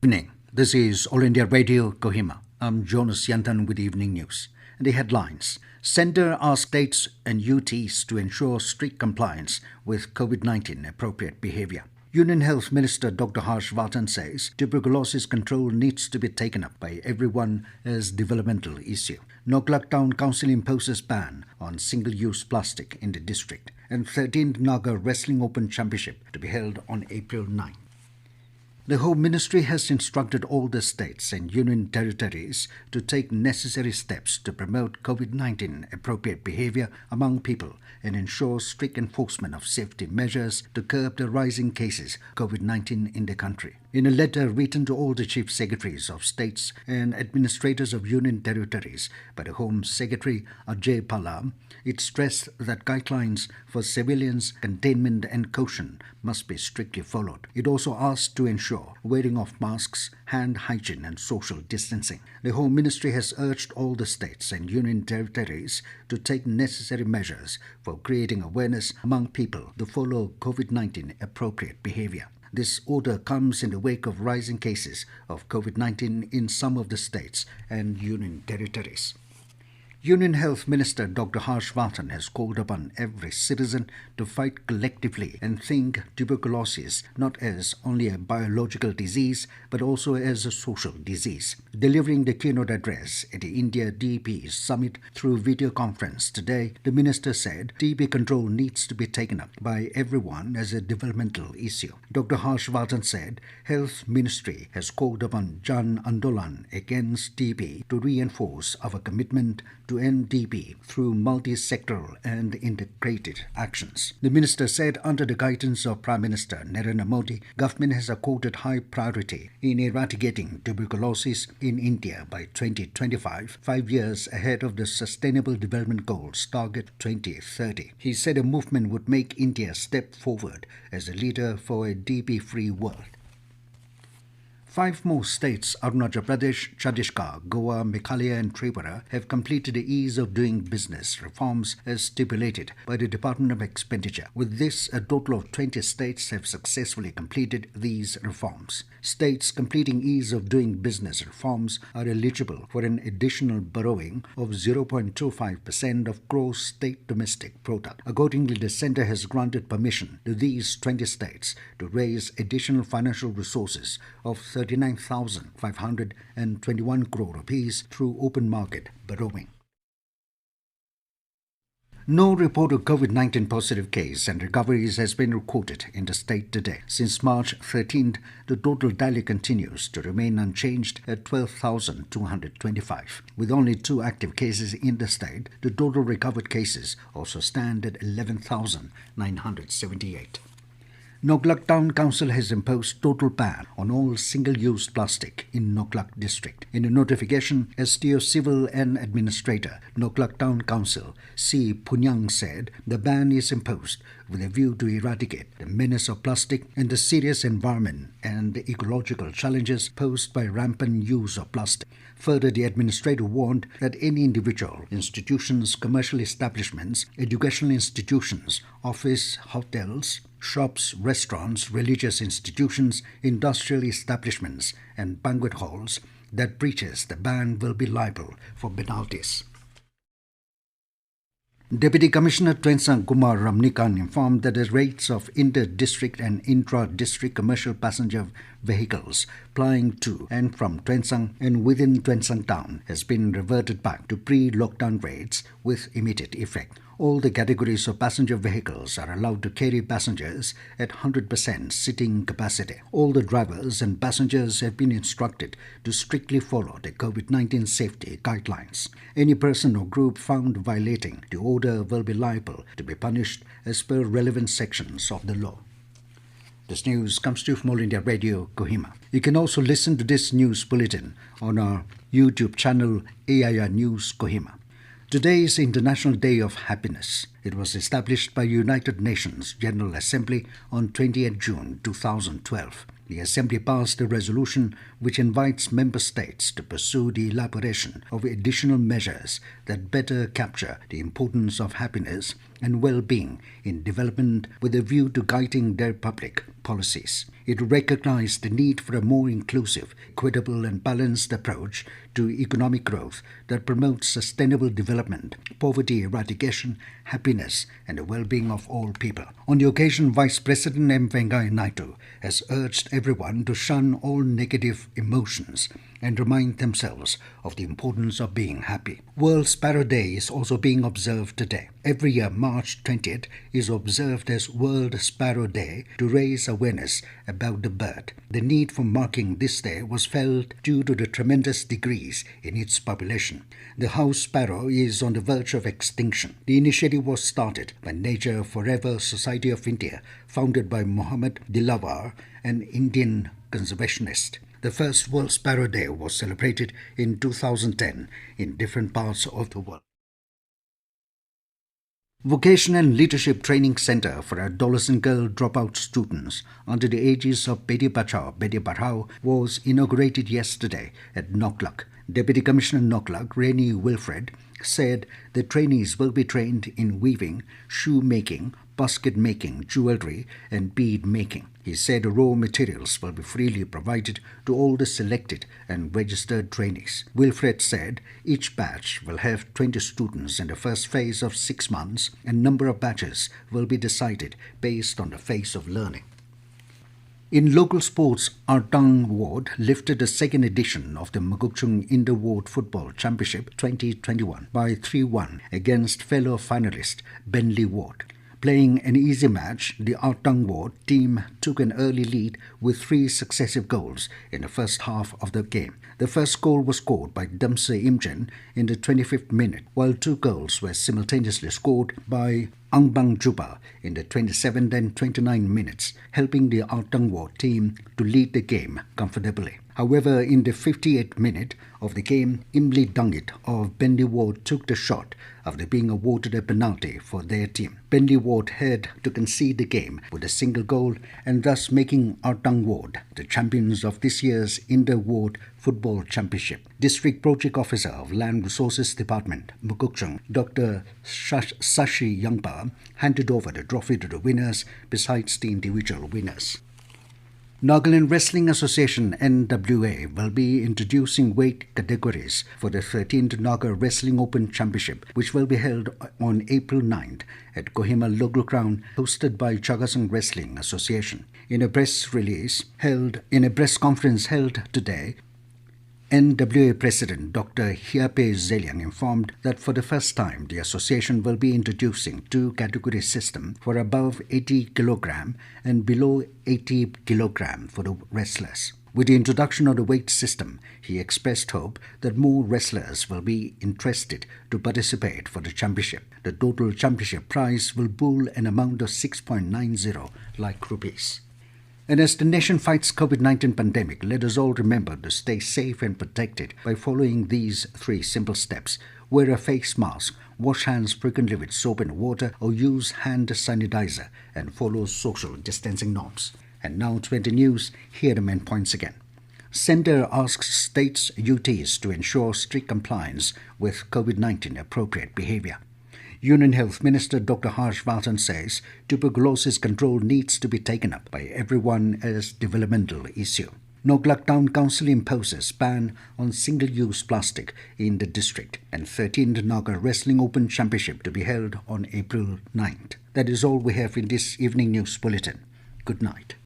Evening. This is All India Radio, Kohima. I'm Jonas Yantan with evening news. And the headlines. Centre asks states and UTs to ensure strict compliance with COVID-19 appropriate behaviour. Union Health Minister Dr. Harsh Vardhan says tuberculosis control needs to be taken up by everyone as developmental issue. Noklak Town Council imposes ban on single-use plastic in the district. And 13th Naga Wrestling Open Championship to be held on April 9. The Home Ministry has instructed all the states and union territories to take necessary steps to promote COVID-19 appropriate behaviour among people and ensure strict enforcement of safety measures to curb the rising cases of COVID-19 in the country. In a letter written to all the chief secretaries of states and administrators of union territories by the Home Secretary Ajay Palla, it stressed that guidelines for civilians' containment and caution must be strictly followed. It also asked to ensure wearing of masks, hand hygiene and social distancing. The Home Ministry has urged all the states and union territories to take necessary measures for creating awareness among people to follow COVID-19 appropriate behaviour. This order comes in the wake of rising cases of COVID-19 in some of the states and union territories. Union Health Minister Dr. Harsh Vardhan has called upon every citizen to fight collectively and think tuberculosis not as only a biological disease but also as a social disease. Delivering the keynote address at the India DP Summit through video conference today, the minister said TB control needs to be taken up by everyone as a developmental issue. Dr. Harsh Vardhan said Health Ministry has called upon Jan Andolan against TB to reinforce our commitment to end TB through multi-sectoral and integrated actions. The minister said under the guidance of Prime Minister Narendra Modi, government has accorded high priority in eradicating tuberculosis in India by 2025, 5 years ahead of the Sustainable Development Goals target 2030. He said a movement would make India step forward as a leader for a TB-free world. 5 more states, Arunachal Pradesh, Chhattisgarh, Goa, Meghalaya and Tripura, have completed the ease of doing business reforms as stipulated by the Department of Expenditure. With this, a total of 20 states have successfully completed these reforms. States completing ease of doing business reforms are eligible for an additional borrowing of 0.25% of gross state domestic product. Accordingly, the centre has granted permission to these 20 states to raise additional financial resources of 39,521 crore rupees through open market borrowing. No report of COVID-19 positive case and recoveries has been recorded in the state today. Since March 13th, the total tally continues to remain unchanged at 12,225. With only 2 active cases in the state, the total recovered cases also stand at 11,978. Noklak Town Council has imposed total ban on all single-use plastic in Noklak district. In a notification, STO Civil and Administrator, Noklak Town Council, C. Punyang said the ban is imposed with a view to eradicate the menace of plastic and the serious environment and the ecological challenges posed by rampant use of plastic. Further, the administrator warned that any individual, institutions, commercial establishments, educational institutions, office, hotels, shops, restaurants, religious institutions, industrial establishments and banquet halls that breaches the ban will be liable for penalties. Deputy Commissioner Twensang Kumar Ramnikan informed that the rates of inter-district and intra-district commercial passenger vehicles plying to and from Twensang and within Twensang town has been reverted back to pre-lockdown rates with immediate effect. All the categories of passenger vehicles are allowed to carry passengers at 100% sitting capacity. All the drivers and passengers have been instructed to strictly follow the COVID-19 safety guidelines. Any person or group found violating the order will be liable to be punished as per relevant sections of the law. This news comes to you from All India Radio, Kohima. You can also listen to this news bulletin on our YouTube channel AIR News Kohima. Today is International Day of Happiness. It was established by United Nations General Assembly on 28 June 2012. the Assembly passed a resolution which invites member states to pursue the elaboration of additional measures that better capture the importance of happiness and well-being in development with a view to guiding their public policies. It recognized the need for a more inclusive, equitable and balanced approach to economic growth that promotes sustainable development, poverty eradication, happiness and the well-being of all people. On the occasion, Vice President M. Venkaiah Naidu has urged everyone to shun all negative emotions and remind themselves of the importance of being happy. World Sparrow Day is also being observed today. Every year, March 20th is observed as World Sparrow Day to raise awareness about the bird. The need for marking this day was felt due to the tremendous decrease in its population. The house sparrow is on the verge of extinction. The initiative was started by Nature Forever Society of India, founded by Mohammed Dilawar, an Indian conservationist. The first World Sparrow Day was celebrated in 2010 in different parts of the world. Vocational and Leadership Training Center for Adolescent Girl Dropout Students under the aegis of Beti Bachao, Beti Padhao was inaugurated yesterday at Noklak. Deputy Commissioner Noklak, Reni Wilfred, said the trainees will be trained in weaving, shoemaking, basket making, jewelry and bead making. He said raw materials will be freely provided to all the selected and registered trainees. Wilfred said each batch will have 20 students in the first phase of 6 months, and number of batches will be decided based on the phase of learning. In local sports, Artang Ward lifted the second edition of the Mugukchung Inter-Ward Football Championship 2021 by 3-1 against fellow finalist Bentley Ward. Playing an easy match, the Artang Ward team took an early lead with 3 successive goals in the first half of the game. The first goal was scored by Damse Imjen in the 25th minute, while 2 goals were simultaneously scored by Angbang Juba in the 27th and 29th minutes, helping the Artang Ward team to lead the game comfortably. However, in the 58th minute of the game, Imli Dangit of Bentley Ward took the shot after being awarded a penalty for their team. Bentley Ward had to concede the game with a single goal and thus making Artang Ward the champions of this year's Inter-Ward Football Championship. District Project Officer of Land Resources Department, Mugukchung, Dr. Sashi Yangpa, handed over the trophy to the winners besides the individual winners. Nagaland Wrestling Association NWA will be introducing weight categories for the 13th Naga Wrestling Open Championship, which will be held on April 9th at Kohima Local Ground, hosted by Chagasang Wrestling Association. In a press conference held today, NWA President Dr. Hiape Zeliang informed that for the first time the association will be introducing 2-category system for above 80 kg and below 80 kg for the wrestlers. With the introduction of the weight system, he expressed hope that more wrestlers will be interested to participate for the championship. The total championship prize will pool an amount of 6.90 lakh rupees. And as the nation fights COVID-19 pandemic, let us all remember to stay safe and protected by following these 3 simple steps. Wear a face mask, wash hands frequently with soap and water, or use hand sanitizer, and follow social distancing norms. And now 20 news, here are the main points again. Centre asks states UTs to ensure strict compliance with COVID-19 appropriate behaviour. Union Health Minister Dr. Harsh Vardhan says tuberculosis control needs to be taken up by everyone as developmental issue. Noklak Town Council imposes ban on single-use plastic in the district, and 13th Naga Wrestling Open Championship to be held on April 9th. That is all we have in this evening news bulletin. Good night.